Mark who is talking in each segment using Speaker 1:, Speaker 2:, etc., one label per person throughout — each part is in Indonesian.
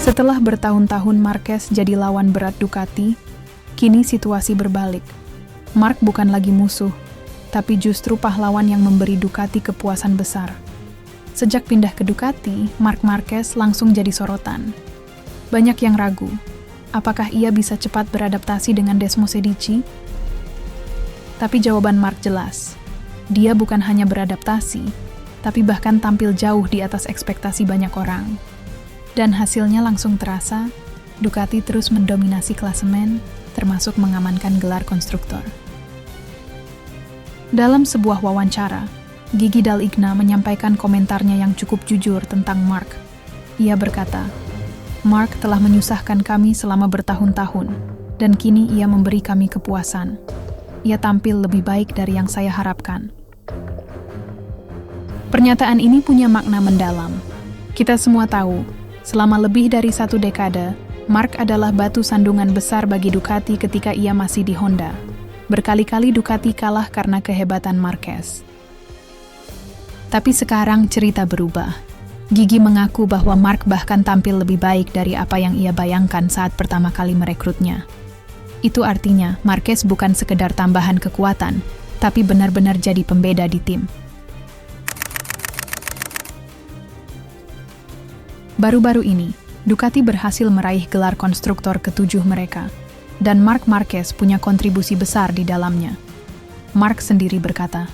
Speaker 1: Setelah bertahun-tahun Marquez jadi lawan berat Ducati, kini situasi berbalik. Marc bukan lagi musuh, tapi justru pahlawan yang memberi Ducati kepuasan besar. Sejak pindah ke Ducati, Marc Marquez langsung jadi sorotan. Banyak yang ragu, apakah ia bisa cepat beradaptasi dengan Desmosedici? Tapi jawaban Marc jelas. Dia bukan hanya beradaptasi, tapi bahkan tampil jauh di atas ekspektasi banyak orang. Dan hasilnya langsung terasa, Ducati terus mendominasi klasemen, termasuk mengamankan gelar konstruktor. Dalam sebuah wawancara, Gigi Dall'Igna menyampaikan komentarnya yang cukup jujur tentang Marc. Ia berkata, "Marc telah menyusahkan kami selama bertahun-tahun, dan kini ia memberi kami kepuasan. Ia tampil lebih baik dari yang saya harapkan." Pernyataan ini punya makna mendalam. Kita semua tahu, selama lebih dari 1 dekade, Marc adalah batu sandungan besar bagi Ducati ketika ia masih di Honda. Berkali-kali Ducati kalah karena kehebatan Marquez. Tapi sekarang cerita berubah. Gigi mengaku bahwa Marc bahkan tampil lebih baik dari apa yang ia bayangkan saat pertama kali merekrutnya. Itu artinya Marquez bukan sekedar tambahan kekuatan, tapi benar-benar jadi pembeda di tim. Baru-baru ini, Ducati berhasil meraih gelar konstruktor ke-7 mereka, dan Marc Marquez punya kontribusi besar di dalamnya. Marc sendiri berkata,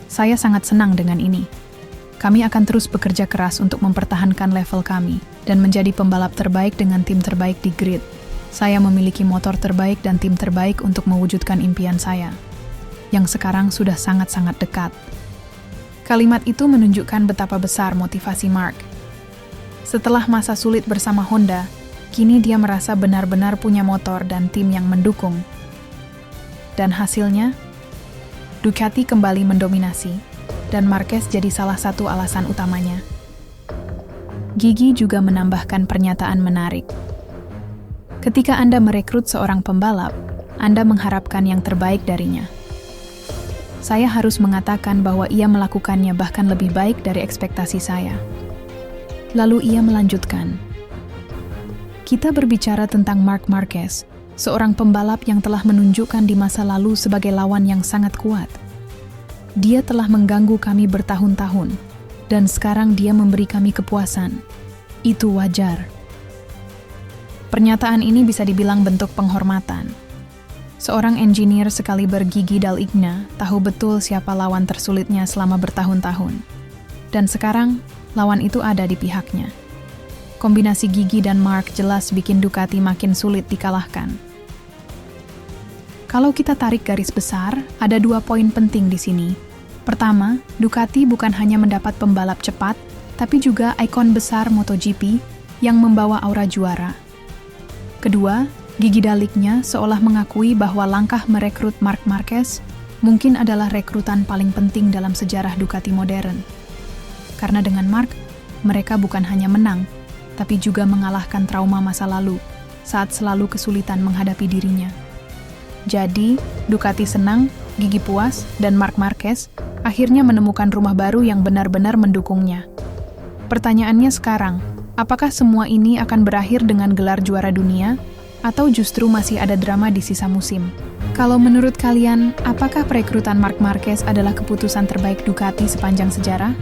Speaker 1: "Saya sangat senang dengan ini. Kami akan terus bekerja keras untuk mempertahankan level kami dan menjadi pembalap terbaik dengan tim terbaik di grid. Saya memiliki motor terbaik dan tim terbaik untuk mewujudkan impian saya, yang sekarang sudah sangat-sangat dekat." Kalimat itu menunjukkan betapa besar motivasi Marc. Setelah masa sulit bersama Honda, kini dia merasa benar-benar punya motor dan tim yang mendukung. Dan hasilnya, Ducati kembali mendominasi, dan Marquez jadi salah satu alasan utamanya. Gigi juga menambahkan pernyataan menarik. Ketika Anda merekrut seorang pembalap, Anda mengharapkan yang terbaik darinya. Saya harus mengatakan bahwa ia melakukannya bahkan lebih baik dari ekspektasi saya. Lalu ia melanjutkan, "Kita berbicara tentang Marc Marquez, seorang pembalap yang telah menunjukkan di masa lalu sebagai lawan yang sangat kuat. Dia telah mengganggu kami bertahun-tahun, dan sekarang dia memberi kami kepuasan. Itu wajar." Pernyataan ini bisa dibilang bentuk penghormatan. Seorang engineer sekaliber Gigi Dall'Igna tahu betul siapa lawan tersulitnya selama bertahun-tahun. Dan sekarang, lawan itu ada di pihaknya. Kombinasi Gigi dan Marc jelas bikin Ducati makin sulit dikalahkan. Kalau kita tarik garis besar, ada 2 poin penting di sini. Pertama, Ducati bukan hanya mendapat pembalap cepat, tapi juga ikon besar MotoGP yang membawa aura juara. Kedua, Gigi Dall'Igna seolah mengakui bahwa langkah merekrut Marc Marquez mungkin adalah rekrutan paling penting dalam sejarah Ducati modern. Karena dengan Marc, mereka bukan hanya menang, tapi juga mengalahkan trauma masa lalu saat selalu kesulitan menghadapi dirinya. Jadi, Ducati senang, Gigi puas, dan Marc Marquez akhirnya menemukan rumah baru yang benar-benar mendukungnya. Pertanyaannya sekarang, apakah semua ini akan berakhir dengan gelar juara dunia, atau justru masih ada drama di sisa musim? Kalau menurut kalian, apakah perekrutan Marc Marquez adalah keputusan terbaik Ducati sepanjang sejarah?